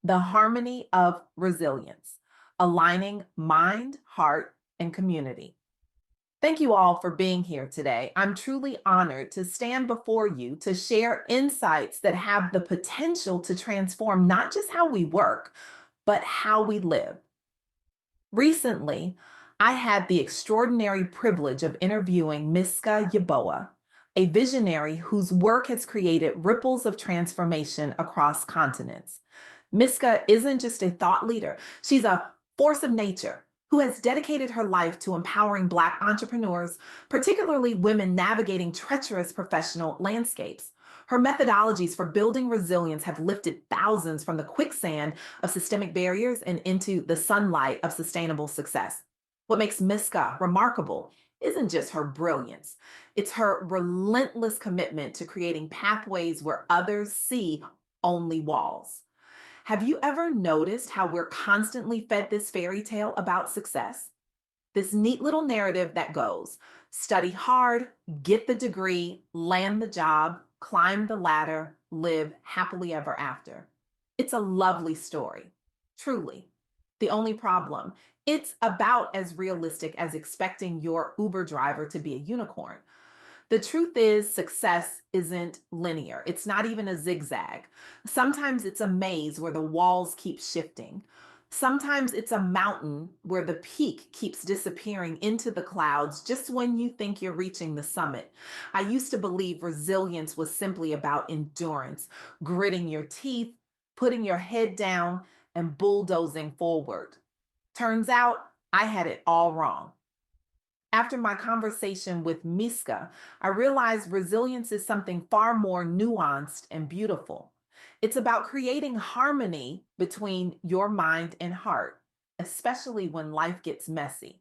The harmony of resilience, aligning mind, heart, and community. Thank you all for being here today. I'm truly honored to stand before you to share insights that have the potential to transform not just how we work, but how we live. Recently, I had the extraordinary privilege of interviewing Miska Yeboah, a visionary whose work has created ripples of transformation across continents. Miska isn't just a thought leader, she's a force of nature who has dedicated her life to empowering Black entrepreneurs, particularly women navigating treacherous professional landscapes. Her methodologies for building resilience have lifted thousands from the quicksand of systemic barriers and into the sunlight of sustainable success. What makes Miska remarkable isn't just her brilliance, it's her relentless commitment to creating pathways where others see only walls. Have you ever noticed how we're constantly fed this fairy tale about success? This neat little narrative that goes study hard, get the degree, land the job, climb the ladder, live happily ever after. It's a lovely story, truly. The only problem, it's about as realistic as expecting your Uber driver to be a unicorn. The truth is, success isn't linear. It's not even a zigzag. Sometimes it's a maze where the walls keep shifting. Sometimes it's a mountain where the peak keeps disappearing into the clouds just when you think you're reaching the summit. I used to believe resilience was simply about endurance, gritting your teeth, putting your head down, and bulldozing forward. Turns out I had it all wrong. After my conversation with Miska, I realized resilience is something far more nuanced and beautiful. It's about creating harmony between your mind and heart, especially when life gets messy.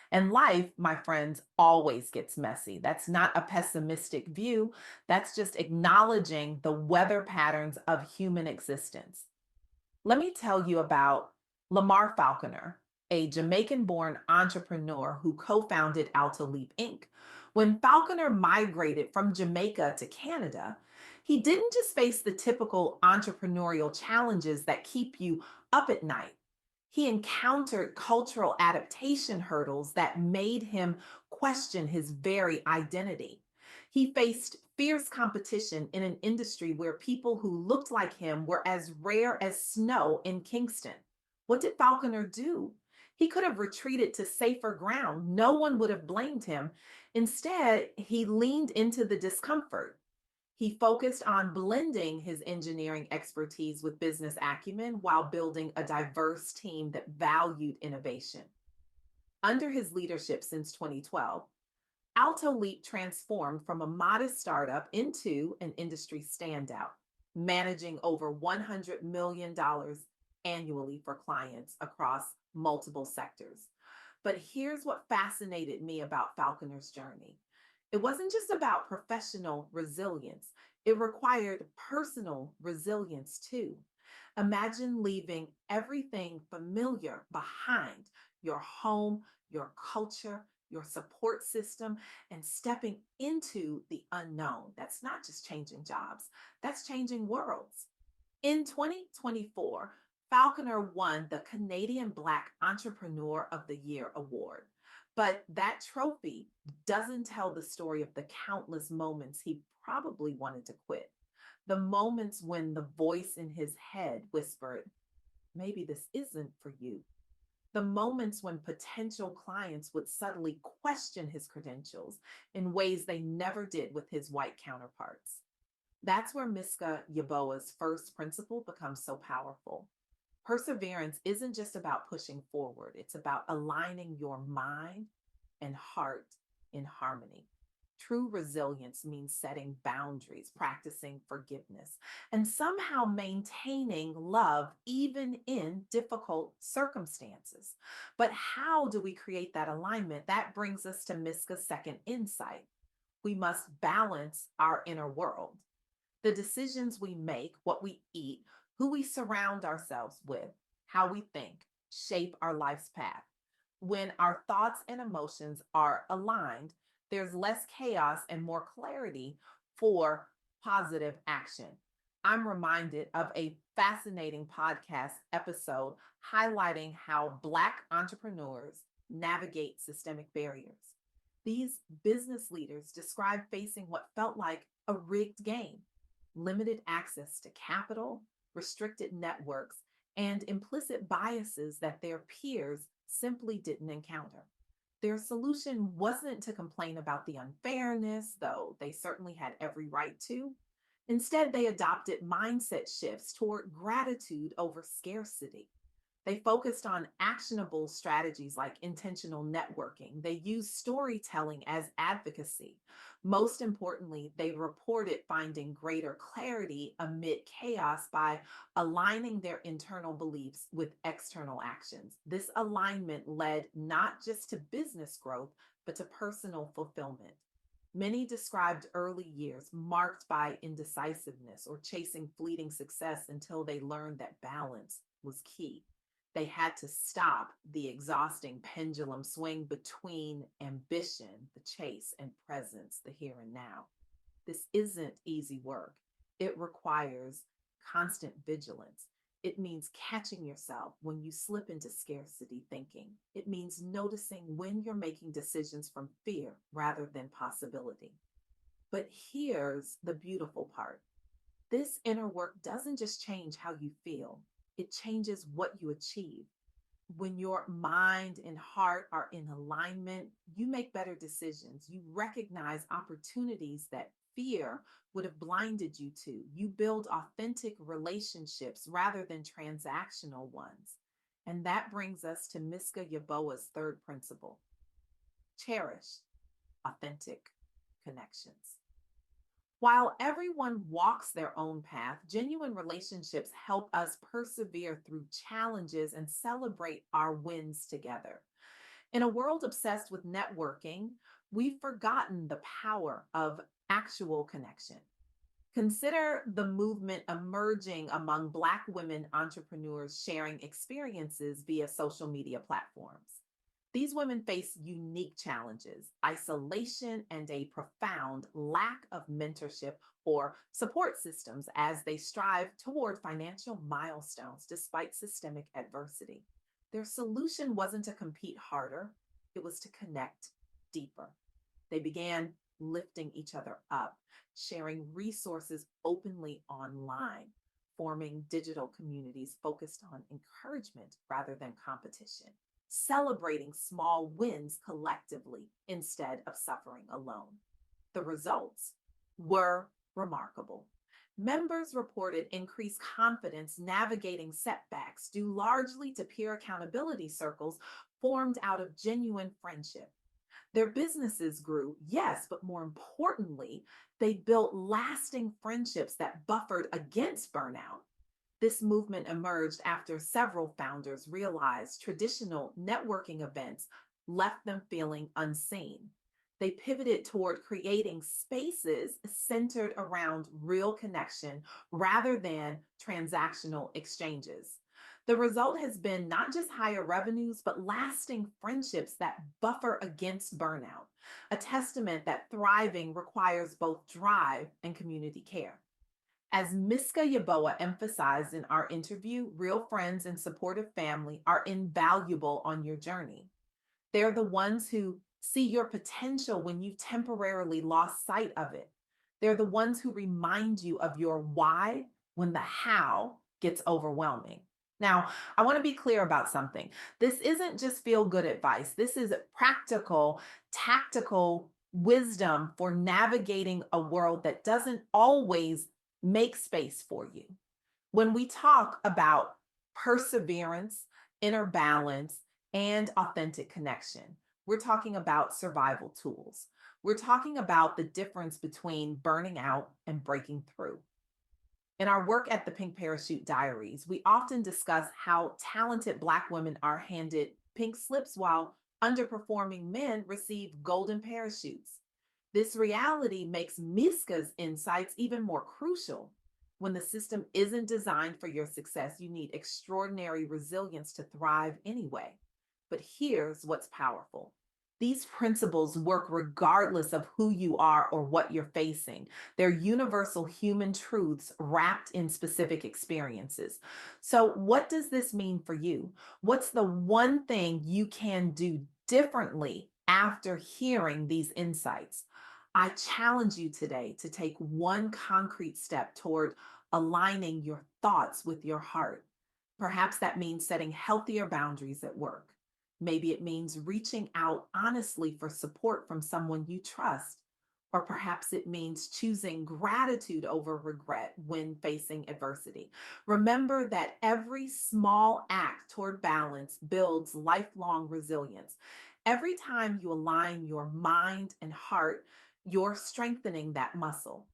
And life, my friends, always gets messy. That's not a pessimistic view. That's just acknowledging the weather patterns of human existence. Let me tell you about Lamar Falconer, a Jamaican born entrepreneur who co founded Alto Leap Inc. When Falconer migrated from Jamaica to Canada, he didn't just face the typical entrepreneurial challenges that keep you up at night. He encountered cultural adaptation hurdles that made him question his very identity. He faced fierce competition in an industry where people who looked like him were as rare as snow in Kingston. What did Falconer do? He could have retreated to safer ground. No one would have blamed him. Instead, he leaned into the discomfort. He focused on blending his engineering expertise with business acumen while building a diverse team that valued innovation. Under his leadership since 2012, Alto Leap transformed from a modest startup into an industry standout, managing over $100 million annually for clients across multiple sectors. But here's what fascinated me about Falconer's journey. It wasn't just about professional resilience, it required personal resilience too. Imagine leaving everything familiar behind, your home, your culture, your support system, and stepping into the unknown. That's not just changing jobs, that's changing worlds. In 2024, Falconer won the Canadian Black Entrepreneur of the Year award. But that trophy doesn't tell the story of the countless moments he probably wanted to quit. The moments when the voice in his head whispered, maybe this isn't for you. The moments when potential clients would subtly question his credentials in ways they never did with his white counterparts. That's where Miska Yeboah's first principle becomes so powerful. Perseverance isn't just about pushing forward, it's about aligning your mind and heart in harmony. True resilience means setting boundaries, practicing forgiveness, and somehow maintaining love even in difficult circumstances. But how do we create that alignment? That brings us to Miska's second insight. We must balance our inner world. The decisions we make, what we eat, who we surround ourselves with, how we think, shape our life's path. When our thoughts and emotions are aligned, there's less chaos and more clarity for positive action. I'm reminded of a fascinating podcast episode highlighting how Black entrepreneurs navigate systemic barriers. These business leaders described facing what felt like a rigged game, limited access to capital, restricted networks, and implicit biases that their peers simply didn't encounter. Their solution wasn't to complain about the unfairness, though they certainly had every right to. Instead, they adopted mindset shifts toward gratitude over scarcity. They focused on actionable strategies like intentional networking. They used storytelling as advocacy. Most importantly, they reported finding greater clarity amid chaos by aligning their internal beliefs with external actions. This alignment led not just to business growth, but to personal fulfillment. Many described early years marked by indecisiveness or chasing fleeting success until they learned that balance was key. They had to stop the exhausting pendulum swing between ambition, the chase, and presence, the here and now. This isn't easy work. It requires constant vigilance. It means catching yourself when you slip into scarcity thinking. It means noticing when you're making decisions from fear rather than possibility. But here's the beautiful part: this inner work doesn't just change how you feel, it changes what you achieve. When your mind and heart are in alignment, you make better decisions. You recognize opportunities that fear would have blinded you to. You build authentic relationships rather than transactional ones. And that brings us to Miska Yeboah's third principle: cherish authentic connections. While everyone walks their own path, genuine relationships help us persevere through challenges and celebrate our wins together. In a world obsessed with networking, we've forgotten the power of actual connection. Consider the movement emerging among Black women entrepreneurs sharing experiences via social media platforms. These women face unique challenges, isolation, and a profound lack of mentorship or support systems as they strive toward financial milestones despite systemic adversity. Their solution wasn't to compete harder, it was to connect deeper. They began lifting each other up, sharing resources openly online, forming digital communities focused on encouragement rather than competition, celebrating small wins collectively instead of suffering alone. The results were remarkable. Members reported increased confidence navigating setbacks due largely to peer accountability circles formed out of genuine friendship. Their businesses grew, yes, but more importantly, they built lasting friendships that buffered against burnout. This movement emerged after several founders realized traditional networking events left them feeling unseen. They pivoted toward creating spaces centered around real connection rather than transactional exchanges. The result has been not just higher revenues, but lasting friendships that buffer against burnout, a testament that thriving requires both drive and community care. As Miska Yeboah emphasized in our interview, real friends and supportive family are invaluable on your journey. They're the ones who see your potential when you temporarily lost sight of it. They're the ones who remind you of your why when the how gets overwhelming. Now, I want to be clear about something. This isn't just feel good advice. This is practical, tactical wisdom for navigating a world that doesn't always make space for you. When we talk about perseverance, inner balance, and authentic connection, we're talking about survival tools. We're talking about the difference between burning out and breaking through. In our work at the Pink Parachute Diaries, we often discuss how talented Black women are handed pink slips while underperforming men receive golden parachutes. This reality makes Miska's insights even more crucial. When the system isn't designed for your success, you need extraordinary resilience to thrive anyway. But here's what's powerful: These principles work regardless of who you are or what you're facing. They're universal human truths wrapped in specific experiences. So, what does this mean for you? What's the one thing you can do differently after hearing these insights? I challenge you today to take one concrete step toward aligning your thoughts with your heart. Perhaps that means setting healthier boundaries at work. Maybe it means reaching out honestly for support from someone you trust. Or perhaps it means choosing gratitude over regret when facing adversity. Remember that every small act toward balance builds lifelong resilience. Every time you align your mind and heart, you're strengthening that muscle.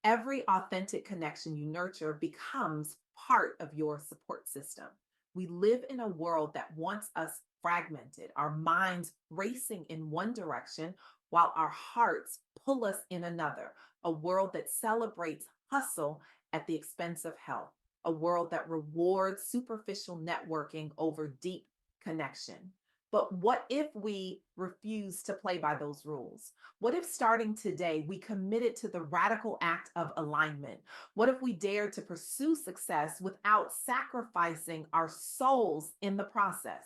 Every authentic connection you nurture becomes part of your support system. We live in a world that wants us fragmented, our minds racing in one direction while our hearts pull us in another. A world that celebrates hustle at the expense of health, a world that rewards superficial networking over deep connection. But what if we refuse to play by those rules? What if starting today we committed to the radical act of alignment? What if we dared to pursue success without sacrificing our souls in the process?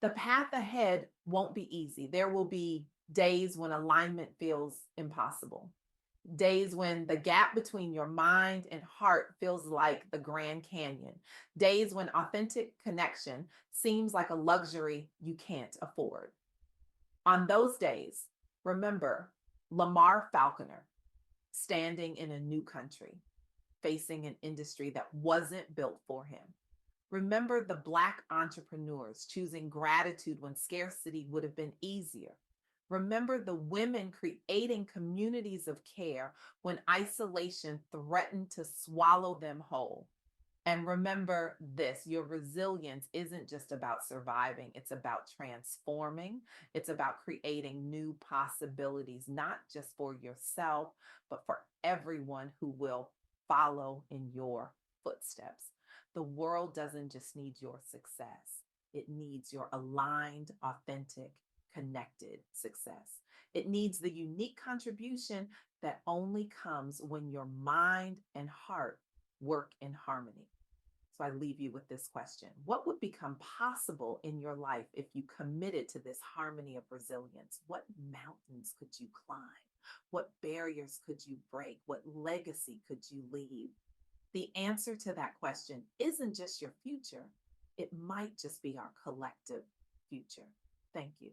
The path ahead won't be easy. There will be days when alignment feels impossible, days when the gap between your mind and heart feels like the Grand Canyon, days when authentic connection seems like a luxury you can't afford. On those days, remember Lamar Falconer standing in a new country, facing an industry that wasn't built for him. Remember the Black entrepreneurs choosing gratitude when scarcity would have been easier. Remember the women creating communities of care when isolation threatened to swallow them whole. And remember this, your resilience isn't just about surviving, it's about transforming. It's about creating new possibilities, not just for yourself, but for everyone who will follow in your footsteps. The world doesn't just need your success, it needs your aligned, authentic, connected success. It needs the unique contribution that only comes when your mind and heart work in harmony. So I leave you with this question. What would become possible in your life if you committed to this harmony of resilience? What mountains could you climb? What barriers could you break? What legacy could you leave? The answer to that question isn't just your future, it might just be our collective future. Thank you.